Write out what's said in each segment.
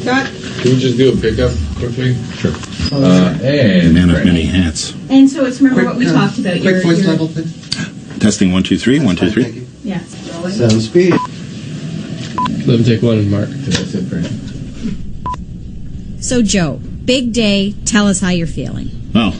Scott? Can we just do a pickup quickly? Sure. And man of many hats. And so it's remember what we talked about. Quick voice level, please. Testing 1 2 3 1 2 3. Thank you. Yes. Sound speed. Let him take one and Mark. That's it for him. So, Joe, big day. Tell us how you're feeling. Well,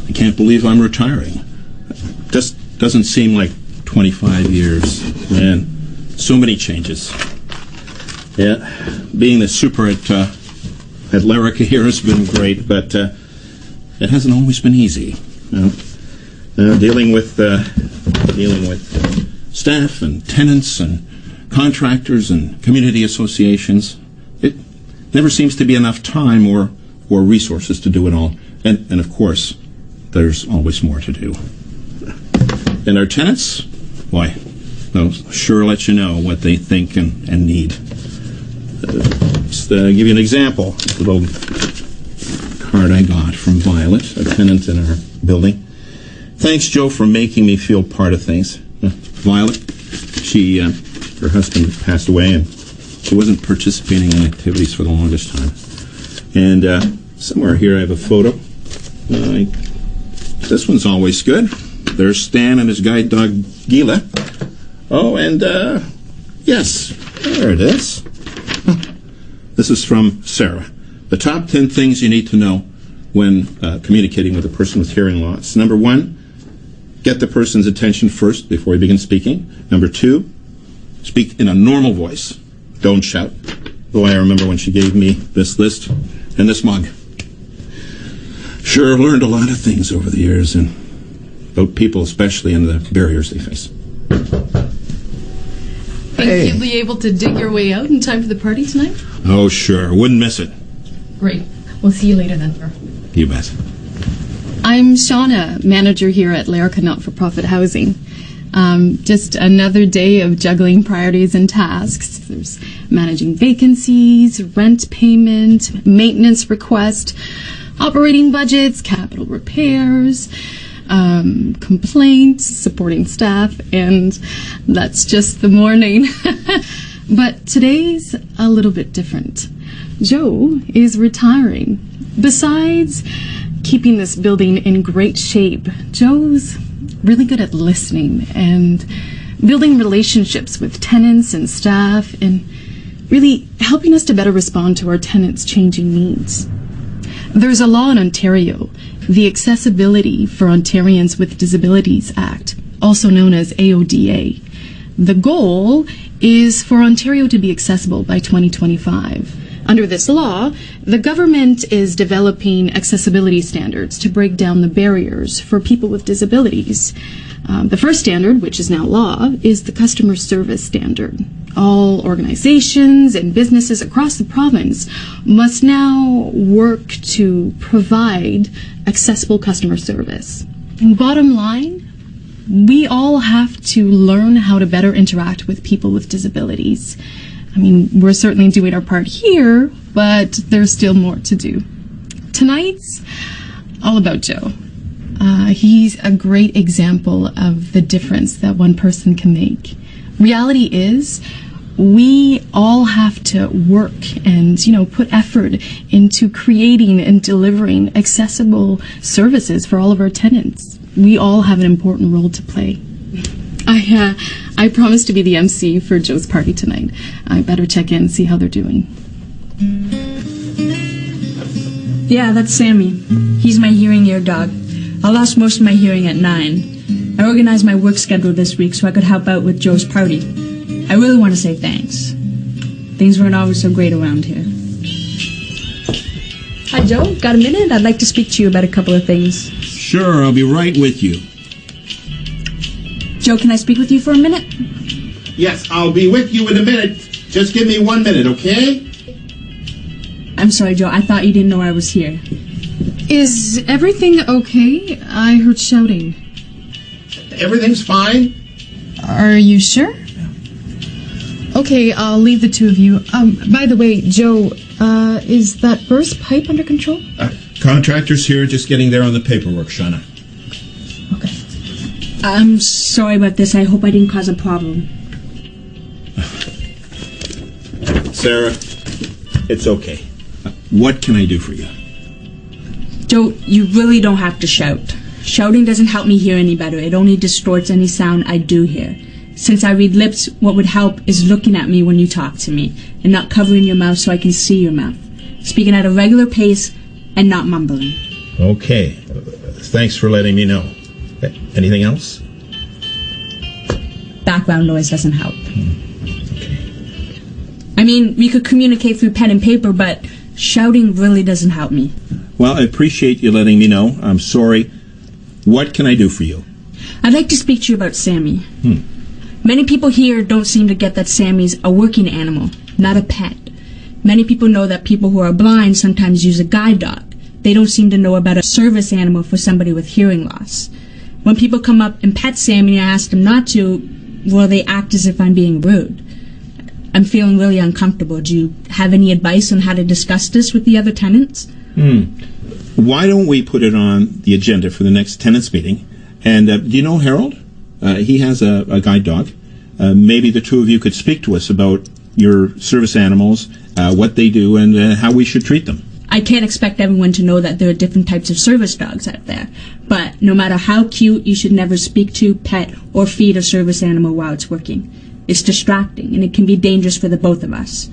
I can't believe I'm retiring. Just doesn't seem like 25 years. Man, so many changes. Yeah, being the super at Lyrica here has been great, but it hasn't always been easy. Dealing with staff and tenants and contractors and community associations. It never seems to be enough time or resources to do it all. And of course, there's always more to do. And our tenants, why, they'll sure let you know what they think and need. Just give you an example. A little card I got from Violet, a tenant in our building. Thanks, Joe, for making me feel part of things. Violet, her husband passed away, and she wasn't participating in activities for the longest time. And somewhere here I have a photo. This one's always good. There's Stan and his guide dog, Gila. Oh, and yes, there it is. This is from Sarah. The top 10 things you need to know when communicating with a person with hearing loss. Number 1, get the person's attention first before you begin speaking. Number 2, speak in a normal voice. Don't shout. Though I remember when she gave me this list and this mug. Sure, I've learned a lot of things over the years, and about people especially and the barriers they face. Think you'll be able to dig your way out in time for the party tonight? Oh, sure. Wouldn't miss it. Great. We'll see you later then, sir. You bet. I'm Shauna, manager here at Lyrica Not-for-Profit Housing. Just another day of juggling priorities and tasks. There's managing vacancies, rent payment, maintenance request, operating budgets, capital repairs, complaints, supporting staff, and that's just the morning. But today's a little bit different. Joe is retiring. Besides keeping this building in great shape, Joe's really good at listening and building relationships with tenants and staff and really helping us to better respond to our tenants' changing needs. There's a law in Ontario, the Accessibility for Ontarians with Disabilities Act, also known as AODA. The goal is for Ontario to be accessible by 2025. Under this law, the government is developing accessibility standards to break down the barriers for people with disabilities. The first standard, which is now law, is the customer service standard. All organizations and businesses across the province must now work to provide accessible customer service. And bottom line, we all have to learn how to better interact with people with disabilities. I mean, we're certainly doing our part here, but there's still more to do. Tonight's all about Joe. He's a great example of the difference that one person can make. Reality is, we all have to work and, put effort into creating and delivering accessible services for all of our tenants. We all have an important role to play. I promised to be the MC for Joe's party tonight. I better check in and see how they're doing. Yeah, that's Sammy. He's my hearing ear dog. I lost most of my hearing at 9. I organized my work schedule this week so I could help out with Joe's party. I really want to say thanks. Things weren't always so great around here. Hi, Joe. Got a minute? I'd like to speak to you about a couple of things. Sure, I'll be right with you. Joe, can I speak with you for a minute? Yes, I'll be with you in a minute. Just give me 1 minute, okay? I'm sorry, Joe. I thought you didn't know I was here. Is everything okay? I heard shouting. Everything's fine. Are you sure? Okay, I'll leave the two of you. By the way, Joe, is that burst pipe under control? Contractors here, just getting there on the paperwork, Shauna. Okay. I'm sorry about this. I hope I didn't cause a problem. Sarah, It's okay. What can I do for you? Joe, you really don't have to shout. Shouting doesn't help me hear any better. It only distorts any sound I do hear. Since I read lips, what would help is looking at me when you talk to me, and not covering your mouth so I can see your mouth. Speaking at a regular pace and not mumbling. Okay. Thanks for letting me know. Anything else? Background noise doesn't help. I mean, we could communicate through pen and paper, but shouting really doesn't help me. Well, I appreciate you letting me know. I'm sorry. What can I do for you? I'd like to speak to you about Sammy. Many people here don't seem to get that Sammy's a working animal, not a pet. Many people know that people who are blind sometimes use a guide dog. They don't seem to know about a service animal for somebody with hearing loss. When people come up and pet Sammy and I ask them not to, well, they act as if I'm being rude. I'm feeling really uncomfortable. Do you have any advice on how to discuss this with the other tenants? Why don't we put it on the agenda for the next tenants meeting? And do you know Harold? He has a guide dog. Maybe the two of you could speak to us about your service animals, what they do, and how we should treat them. I can't expect everyone to know that there are different types of service dogs out there. But no matter how cute, you should never speak to, pet, or feed a service animal while it's working. It's distracting, and it can be dangerous for the both of us.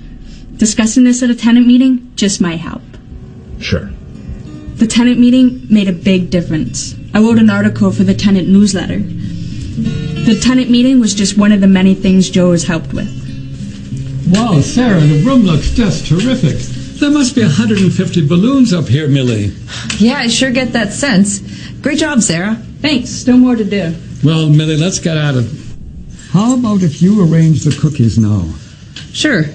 Discussing this at a tenant meeting just might help. Sure. The tenant meeting made a big difference. I wrote an article for the tenant newsletter. The tenant meeting was just one of the many things Joe has helped with. Wow, Sarah, the room looks just terrific. There must be 150 balloons up here, Millie. Yeah, I sure get that sense. Great job, Sarah. Thanks, still more to do. Well, Millie, let's get at it. How about if you arrange the cookies now? Sure.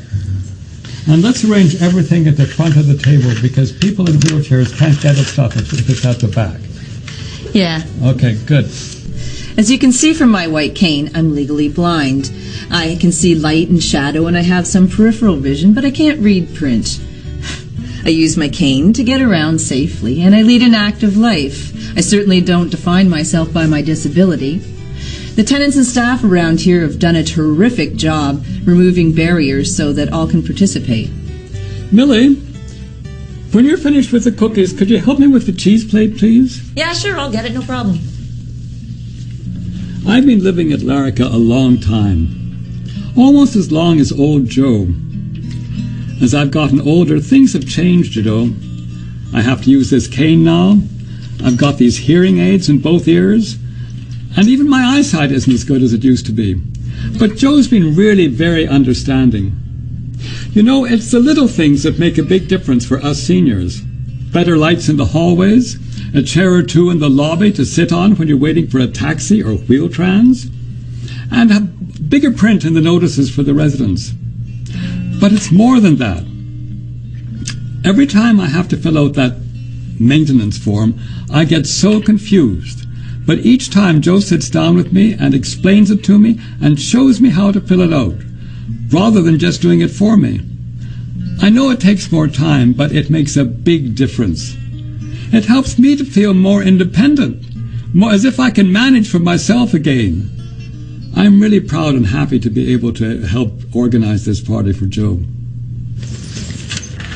And let's arrange everything at the front of the table because people in wheelchairs can't get at stuff if it's at the back. Yeah. Okay, good. As you can see from my white cane, I'm legally blind. I can see light and shadow and I have some peripheral vision, but I can't read print. I use my cane to get around safely, and I lead an active life. I certainly don't define myself by my disability. The tenants and staff around here have done a terrific job removing barriers so that all can participate. Millie, when you're finished with the cookies, could you help me with the cheese plate, please? Yeah, sure, I'll get it, no problem. I've been living at Larica a long time, almost as long as old Joe. As I've gotten older, things have changed, you know. I have to use this cane now. I've got these hearing aids in both ears. And even my eyesight isn't as good as it used to be. But Joe's been really very understanding. You know, it's the little things that make a big difference for us seniors. Better lights in the hallways, a chair or two in the lobby to sit on when you're waiting for a taxi or wheel-trans, and a bigger print in the notices for the residents. But it's more than that. Every time I have to fill out that maintenance form, I get so confused. But each time Joe sits down with me and explains it to me and shows me how to fill it out, rather than just doing it for me. I know it takes more time, but it makes a big difference. It helps me to feel more independent, more as if I can manage for myself again. I'm really proud and happy to be able to help organize this party for Joe.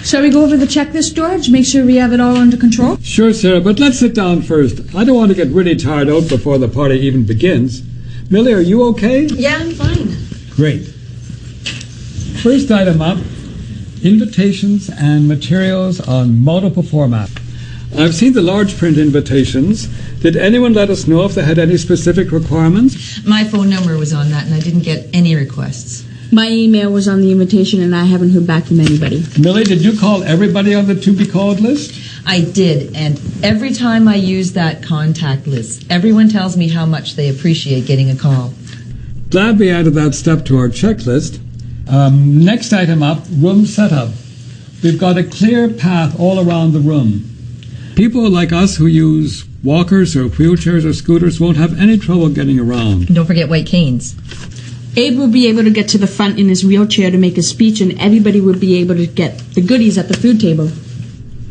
Shall we go over the checklist, George? Make sure we have it all under control? Sure, Sarah, but let's sit down first. I don't want to get really tired out before the party even begins. Millie, are you okay? Yeah, I'm fine. Great. First item up, invitations and materials on multiple formats. I've seen the large print invitations. Did anyone let us know if they had any specific requirements? My phone number was on that and I didn't get any requests. My email was on the invitation and I haven't heard back from anybody. Millie, did you call everybody on the to-be-called list? I did, and every time I use that contact list, everyone tells me how much they appreciate getting a call. Glad we added that step to our checklist. Next item up, room setup. We've got a clear path all around the room. People like us who use walkers or wheelchairs or scooters won't have any trouble getting around. And don't forget white canes. Abe will be able to get to the front in his wheelchair to make a speech, and everybody will be able to get the goodies at the food table.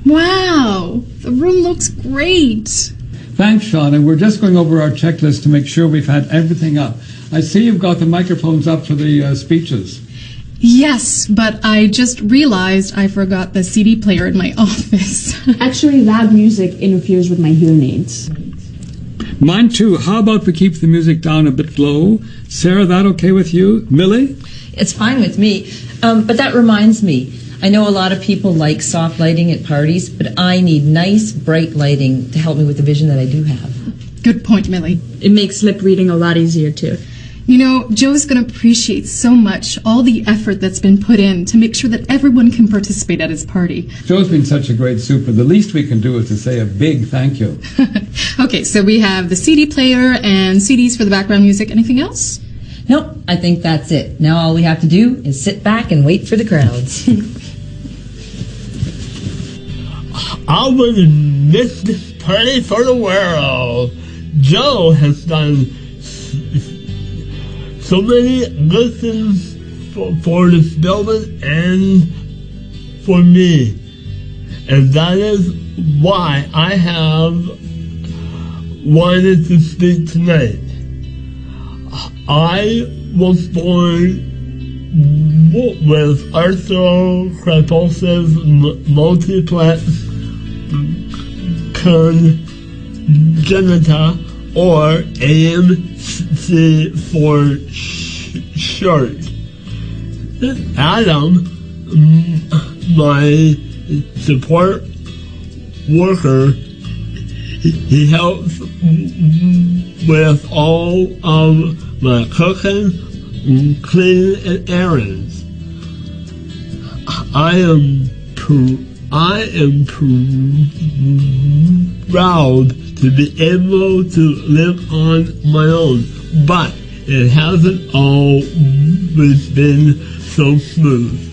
Wow, the room looks great. Thanks, Sean, and we're just going over our checklist to make sure we've had everything up. I see you've got the microphones up for the speeches. Yes, but I just realized I forgot the CD player in my office. Actually, loud music interferes with my hearing aids. Mine too. How about we keep the music down a bit low? Sarah, that okay with you? Millie? It's fine with me. But that reminds me, I know a lot of people like soft lighting at parties, but I need nice, bright lighting to help me with the vision that I do have. Good point, Millie. It makes lip reading a lot easier, too. You know, Joe's going to appreciate so much all the effort that's been put in to make sure that everyone can participate at his party. Joe's been such a great super. The least we can do is to say a big thank you. Okay, so we have the CD player and CDs for the background music. Anything else? Nope, I think that's it. Now all we have to do is sit back and wait for the crowds. I wouldn't miss this party for the world. Joe has done so many good things for this building and for me. And that is why I have wanted to speak tonight. I was born with arthrosclerosis multiplex congenita, or AMC for short. Adam, my support worker, he helps with all of my cooking, cleaning, and errands. I am proud to be able to live on my own, but it hasn't always been so smooth.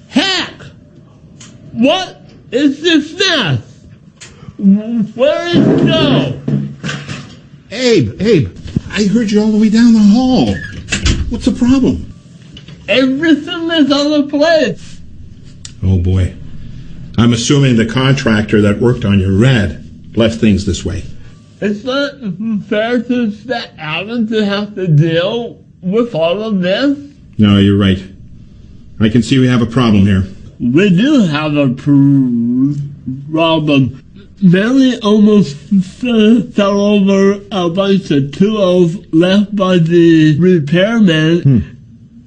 Heck! What is this mess? Where is Joe? Abe, I heard you all the way down the hall. What's the problem? Everything is on the place. Oh boy. I'm assuming the contractor that worked on your red left things this way. It's not fair to Adam to have to deal with all of this. No, you're right. I can see we have a problem here. We do have a problem. Mary almost fell over a bunch of tools left by the repairman.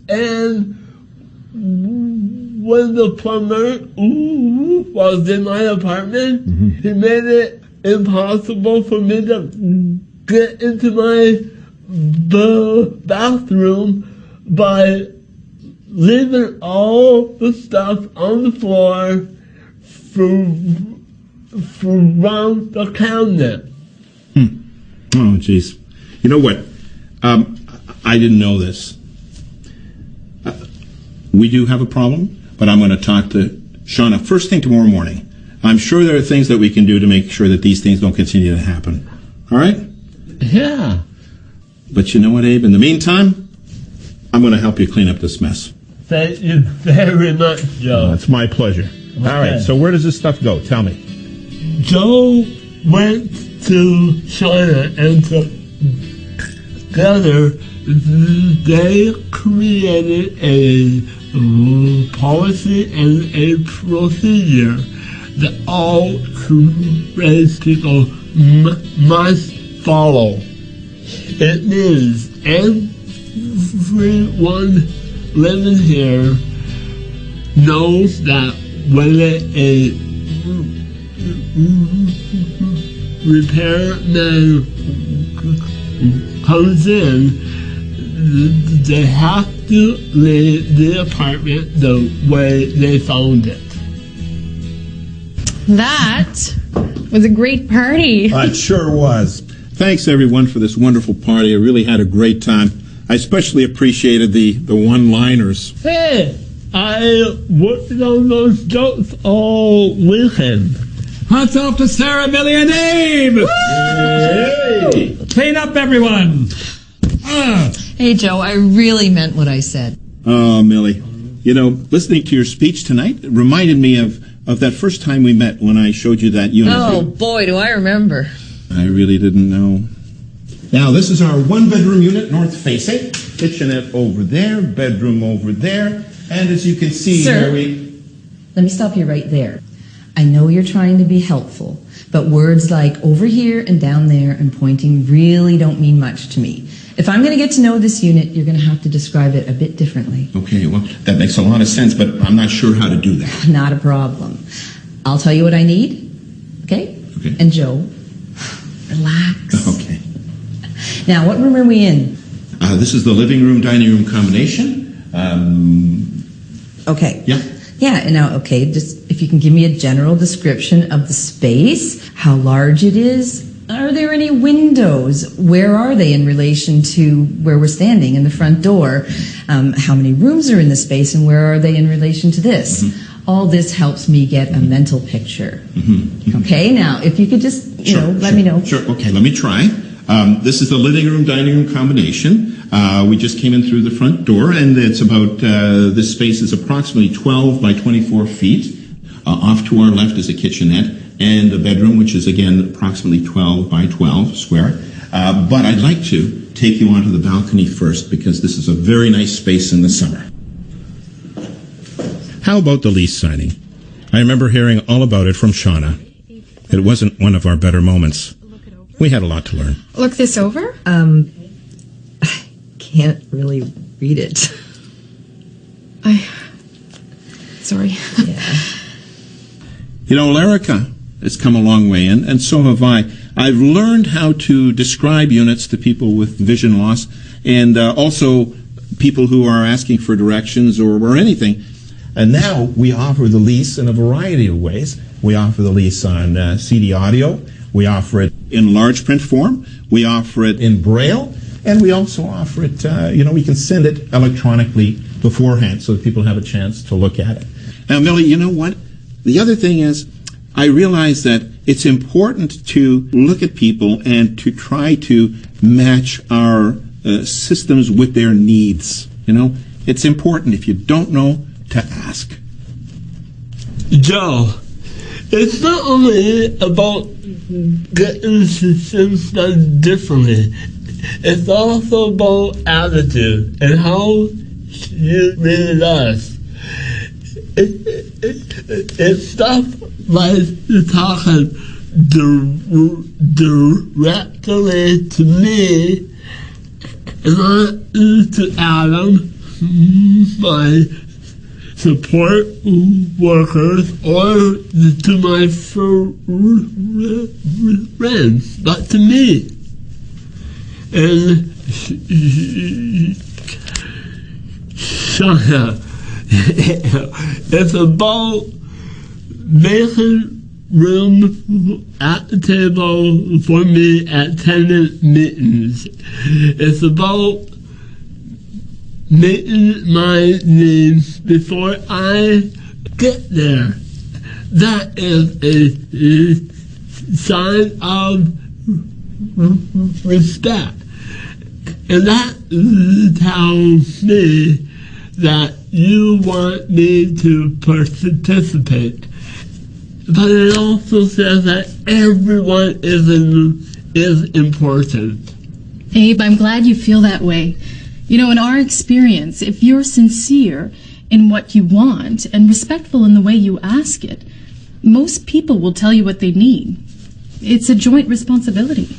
And when the plumber was in my apartment, he made it impossible for me to get into my bathroom by leaving all the stuff on the floor around the cabinet. Oh, jeez. You know what? I didn't know this. We do have a problem, but I'm going to talk to Shauna first thing tomorrow morning. I'm sure there are things that we can do to make sure that these things don't continue to happen. All right? Yeah. But you know what, Abe? In the meantime, I'm going to help you clean up this mess. Thank you very much, Joe. It's my pleasure. All right, so where does this stuff go? Tell me. Joe went to China and together they created a policy and a procedure that all race people must follow. It means everyone living here knows that when a repairman comes in, they have to leave the apartment the way they found it. That was a great party. It sure was. Thanks, everyone, for this wonderful party. I really had a great time. I especially appreciated the one-liners. Hey, I worked on those jokes all weekend. Hats off to Sarah, Millie, and Abe! Hey. Clean up, everyone! Hey, Joe, I really meant what I said. Oh, Millie. You know, listening to your speech tonight, it reminded me of of that first time we met when I showed you that unit. Oh, boy, do I remember. I really didn't know. Now, this is our one-bedroom unit, north-facing. Kitchenette over there, bedroom over there. And as you can see, Sir. Let me stop you right there. I know you're trying to be helpful, but words like over here and down there and pointing really don't mean much to me. If I'm going to get to know this unit, you're going to have to describe it a bit differently. Okay, well, that makes a lot of sense, but I'm not sure how to do that. Not a problem. I'll tell you what I need, okay? Okay. And Joe, relax. Okay. Now, what room are we in? This is the living room, dining room combination. Okay. Yeah. Yeah, and now, okay, just if you can give me a general description of the space, how large it is. Are there any windows? Where are they in relation to where we're standing in the front door? How many rooms are in the space and where are they in relation to this? Mm-hmm. All this helps me get a mental picture. Mm-hmm. Okay, now, if you could just, let me know. Sure, okay, let me try. This is the living room, dining room combination. We just came in through the front door, and it's about, this space is approximately 12 by 24 feet. Off to our left is a kitchenette and a bedroom, which is, again, approximately 12 by 12 square. But I'd like to take you onto the balcony first, because this is a very nice space in the summer. How about the lease signing? I remember hearing all about it from Shauna. It wasn't one of our better moments. We had a lot to learn. Look this over? I can't really read it. Sorry. Yeah. You know, Lerica has come a long way, and so have I. I've learned how to describe units to people with vision loss, and also people who are asking for directions or anything. And now we offer the lease in a variety of ways. We offer the lease on CD audio. We offer it in large print form. We offer it in Braille. And we also offer it, we can send it electronically beforehand so that people have a chance to look at it. Now, Millie, you know what? The other thing is, I realize that it's important to look at people and to try to match our systems with their needs. You know, it's important, if you don't know, to ask. Joe, it's not only about getting systems done differently. It's also about attitude and how you really does. It's stuff like talking directly to me and not to Adam, my support workers, or to my friends, but to me. And Shauna, it's about making room at the table for me at tenant meetings. It's about meeting my needs before I get there. That is a sign of respect. And that tells me that you want me to participate. But it also says that everyone is important. Abe, I'm glad you feel that way. You know, in our experience, if you're sincere in what you want and respectful in the way you ask it, most people will tell you what they need. It's a joint responsibility.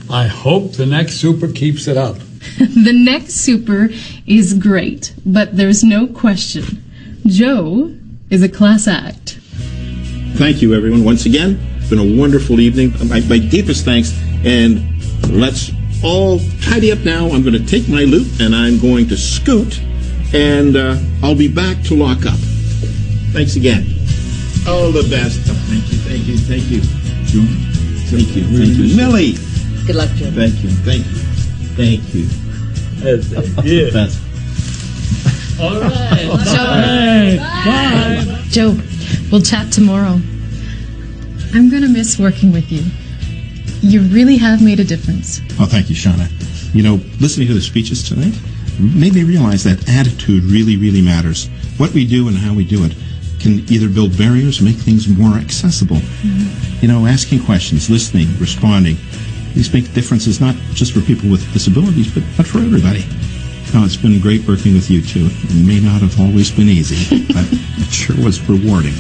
I hope the next super keeps it up. The next super is great, but there's no question. Joe is a class act. Thank you, everyone. Once again, it's been a wonderful evening. My deepest thanks, and let's all tidy up now. I'm going to take my loot, and I'm going to scoot, and I'll be back to lock up. Thanks again. All the best. Thank you, thank you, thank you. Thank you, thank you. Millie! Good luck, Joe. Thank you, thank you, thank you. Yeah. Best. All right. Bye. Joe, we'll chat tomorrow. I'm going to miss working with you. You really have made a difference. Oh, thank you, Shauna. You know, listening to the speeches tonight made me realize that attitude really, really matters. What we do and how we do it can either build barriers or make things more accessible. You know, asking questions, listening, responding. These make differences not just for people with disabilities, but for everybody. No, it's been great working with you, too. It may not have always been easy, but it sure was rewarding.